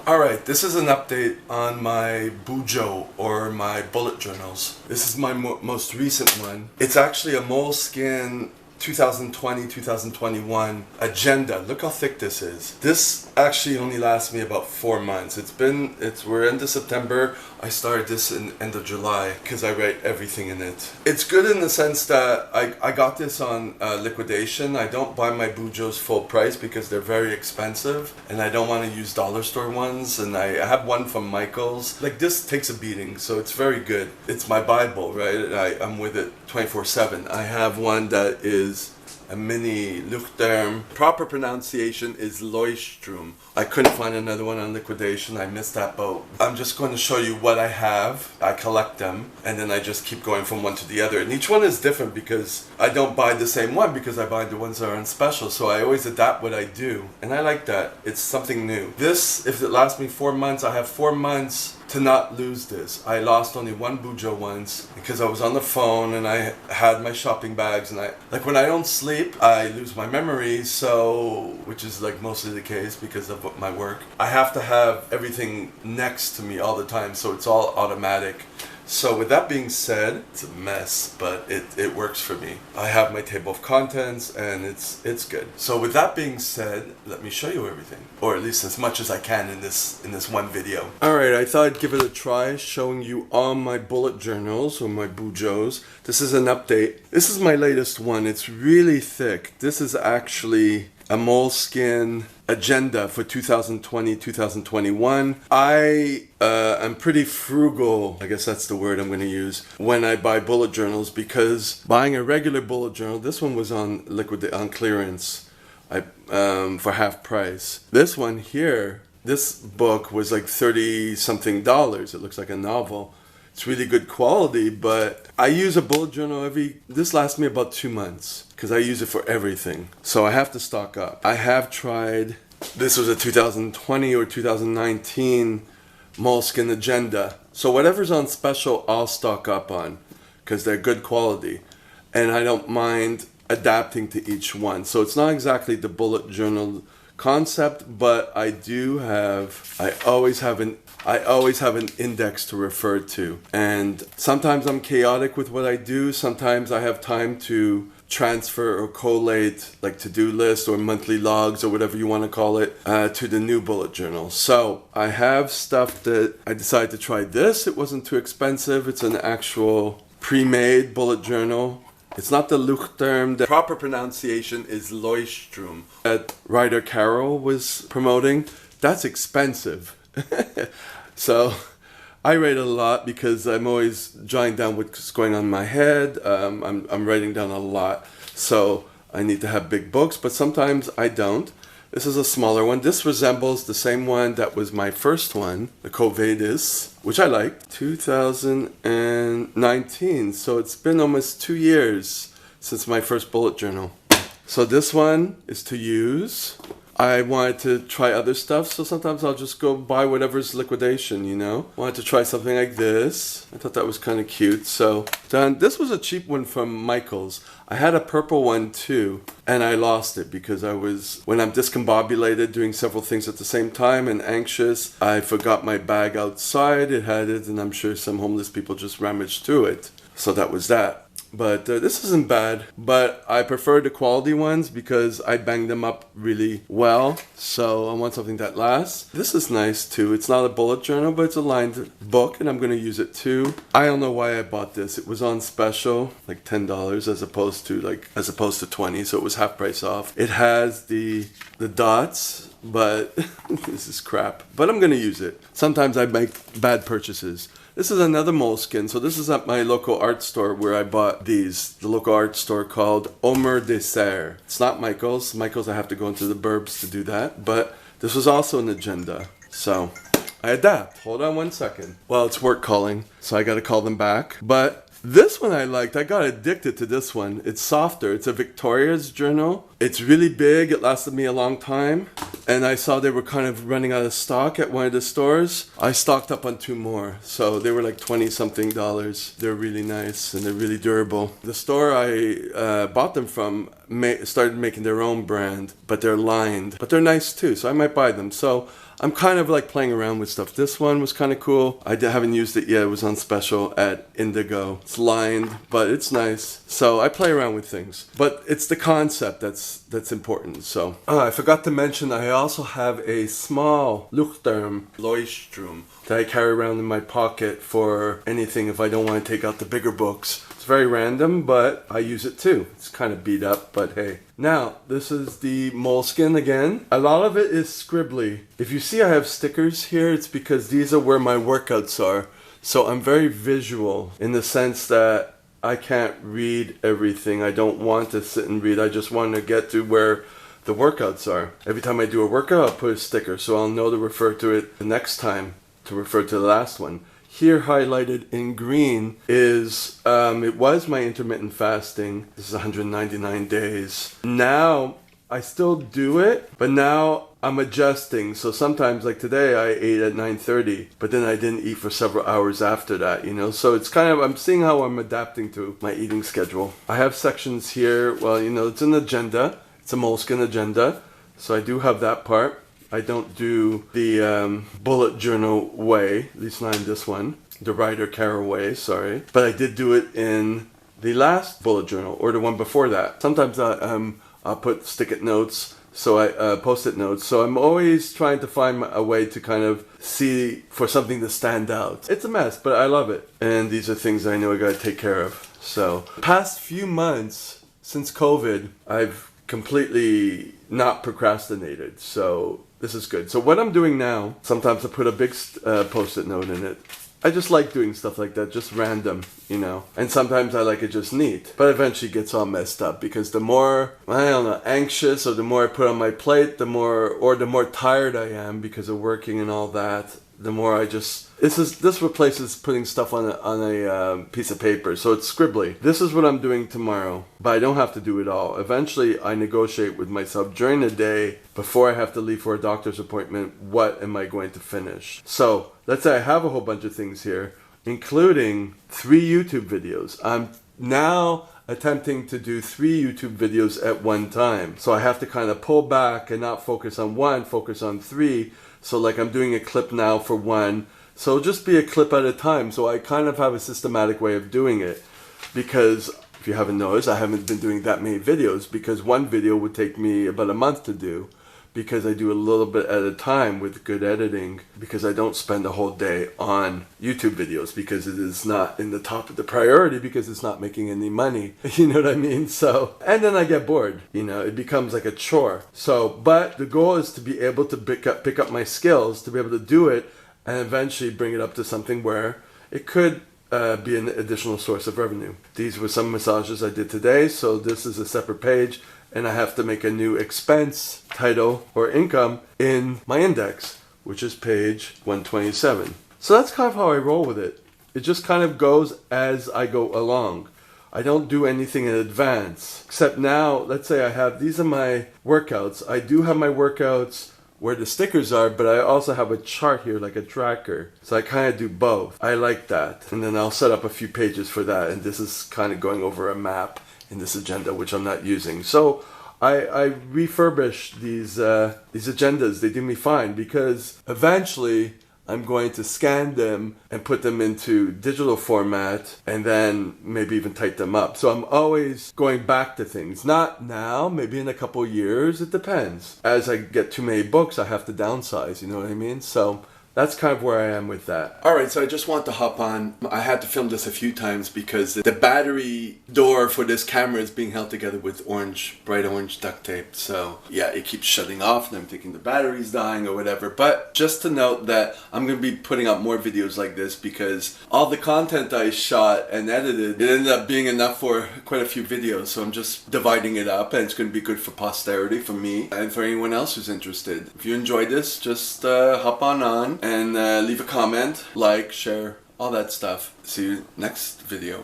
Alright, this is an update on my BUJO or my bullet journals. This is my most recent one. It's actually a Moleskine 2020-2021 agenda. Look how thick this is. This actually only lasts me about 4 months. We're into September. I started this in end of July because I write everything in it. It's good in the sense that I got this on liquidation. I don't buy my BUJOs full price because they're very expensive and I don't want to use dollar store ones, and I have one from Michael's. Like, this takes a beating, so it's very good. It's my Bible, right? I'm with it 24/7. I have one that is a mini Luchterm. Proper pronunciation is Leuchtturm. I couldn't find another one on liquidation. I missed that boat. I'm just going to show you what I have. I collect them and then I just keep going from one to the other. And each one is different because I don't buy the same one because I buy the ones that are on special. So I always adapt what I do. And I like that. It's something new. This, if it lasts me 4 months, I have 4 months to not lose this. I lost only one BUJO once because I was on the phone and I had my shopping bags, and like when I don't sleep, I lose my memory, so, which is like mostly the case because of my work. I have to have everything next to me all the time, so it's all automatic. So with that being said, it's a mess, but it works for me. I have my table of contents and it's good. So with that being said, let me show you everything, or at least as much as I can in this one video. Alright, I thought I'd give it a try showing you all my bullet journals or my BUJOs. This is an update. This is my latest one. It's really thick. This is actually a Moleskine agenda for 2020-2021. I am pretty frugal, I guess that's the word I'm going to use, when I buy bullet journals, because buying a regular bullet journal, this one was on clearance for half price. This one here, this book was like $30 something. It looks like a novel. It's really good quality, but I use a bullet journal this lasts me about 2 months because I use it for everything. So I have to stock up. I have tried, this was a 2020 or 2019 Moleskine agenda. So whatever's on special, I'll stock up on because they're good quality. And I don't mind adapting to each one. So it's not exactly the bullet journal concept, but I always have an index to refer to. And sometimes I'm chaotic with what I do. Sometimes I have time to transfer or collate like to-do lists or monthly logs or whatever you want to call it to the new bullet journal. So I have stuff that I decided to try this. It wasn't too expensive. It's an actual pre-made bullet journal. It's not the Luchterm. The proper pronunciation is Leuchtturm that Ryder Carroll was promoting. That's expensive. So I write a lot because I'm always jotting down what's going on in my head. I'm writing down a lot. So I need to have big books, but sometimes I don't. This is a smaller one. This resembles the same one that was my first one, the Covedis, which I like. 2019. So it's been almost 2 years since my first bullet journal. So this one is to use. I wanted to try other stuff, so sometimes I'll just go buy whatever's liquidation, you know? Wanted to try something like this. I thought that was kind of cute, so done. This was a cheap one from Michael's. I had a purple one too, and I lost it because when I'm discombobulated doing several things at the same time and anxious, I forgot my bag outside. It had it, and I'm sure some homeless people just rummaged through it. So that was that. But this isn't bad, but I prefer the quality ones because I bang them up really well. So I want something that lasts. This is nice too. It's not a bullet journal, but it's a lined book, and I'm going to use it too. I don't know why I bought this. It was on special, like $10 as opposed to 20, so it was half price off. It has the dots, but this is crap. But I'm going to use it. Sometimes I make bad purchases. This is another Moleskine. So this is at my local art store where I bought these. The local art store called Omer Dessert. It's not Michael's. Michael's, I have to go into the burbs to do that. But this was also an agenda. So I adapt. Hold on 1 second. Well, it's work calling, so I got to call them back. But this one I liked. I got addicted to this one. It's softer. It's a Victoria's journal. It's really big. It lasted me a long time. And I saw they were kind of running out of stock at one of the stores. I stocked up on 2 more. So they were like $20 something. They're really nice and they're really durable. The store I bought them from started making their own brand, but they're lined. But they're nice too, so I might buy them. So I'm kind of like playing around with stuff. This one was kind of cool. I haven't used it yet. It was on special at Indigo. It's lined, but it's nice. So I play around with things. But it's the concept that's important. So I forgot to mention I also have a small Leuchtturm Leuchtturm that I carry around in my pocket for anything if I don't want to take out the bigger books. It's very random, but I use it too. It's kind of beat up, but hey. Now, this is the moleskin again. A lot of it is scribbly. If you see I have stickers here, it's because these are where my workouts are. So I'm very visual in the sense that I can't read everything. I don't want to sit and read. I just want to get to where the workouts are. Every time I do a workout, I'll put a sticker so I'll know to refer to it the next time, to refer to the last one. Here highlighted in green is, it was my intermittent fasting. This is 199 days. Now, I still do it, but now I'm adjusting. So sometimes, like today, I ate at 9:30, but then I didn't eat for several hours after that, you know? So it's kind of, I'm seeing how I'm adapting to my eating schedule. I have sections here, well, you know, it's an agenda. It's a moleskin agenda. So I do have that part. I don't do the bullet journal way, at least not in this one, the Ryder Carroll way, sorry. But I did do it in the last bullet journal, or the one before that. Sometimes I'll put stick-it notes, so I post-it notes. So I'm always trying to find a way to kind of see for something to stand out. It's a mess, but I love it. And these are things I know I gotta take care of. So, past few months, since COVID, I've completely not procrastinated. So, this is good. So what I'm doing now, sometimes I put a big post-it note in it. I just like doing stuff like that, just random, you know. And sometimes I like it just neat. But eventually it gets all messed up because the more, I don't know, anxious or the more I put on my plate, the more tired I am because of working and all that, the more I just, this replaces putting stuff on a piece of paper, so it's scribbly. This is what I'm doing tomorrow, but I don't have to do it all. Eventually, I negotiate with myself during the day, before I have to leave for a doctor's appointment, what am I going to finish? So, let's say I have a whole bunch of things here, including 3 YouTube videos. I'm now attempting to do 3 YouTube videos at one time. So I have to kind of pull back and not focus on one, focus on 3. So like I'm doing a clip now for one. So just be a clip at a time. So I kind of have a systematic way of doing it. Because if you haven't noticed, I haven't been doing that many videos because one video would take me about a month to do. Because I do a little bit at a time with good editing, because I don't spend a whole day on YouTube videos because it is not in the top of the priority because it's not making any money. You know what I mean? So, and then I get bored, you know, it becomes like a chore. So, but the goal is to be able to pick up my skills, to be able to do it and eventually bring it up to something where it could be an additional source of revenue. These were some massages I did today, so this is a separate page. And I have to make a new expense title or income in my index, which is page 127. So that's kind of how I roll with it. It just kind of goes as I go along. I don't do anything in advance. Except now, let's say I have, these are my workouts. I do have my workouts where the stickers are, but I also have a chart here, like a tracker. So I kind of do both. I like that. And then I'll set up a few pages for that. And this is kind of going over a map in this agenda, which I'm not using. So I refurbish these agendas. They do me fine because eventually I'm going to scan them and put them into digital format and then maybe even type them up. So I'm always going back to things. Not now, maybe in a couple years, it depends. As I get too many books, I have to downsize, you know what I mean? So that's kind of where I am with that. Alright, so I just want to hop on. I had to film this a few times because the battery door for this camera is being held together with bright orange duct tape. So yeah, it keeps shutting off and I'm thinking the battery's dying or whatever. But just to note that I'm going to be putting out more videos like this because all the content I shot and edited, it ended up being enough for quite a few videos. So I'm just dividing it up and it's going to be good for posterity, for me, and for anyone else who's interested. If you enjoyed this, just hop on and leave a comment, like, share, all that stuff. See you next video.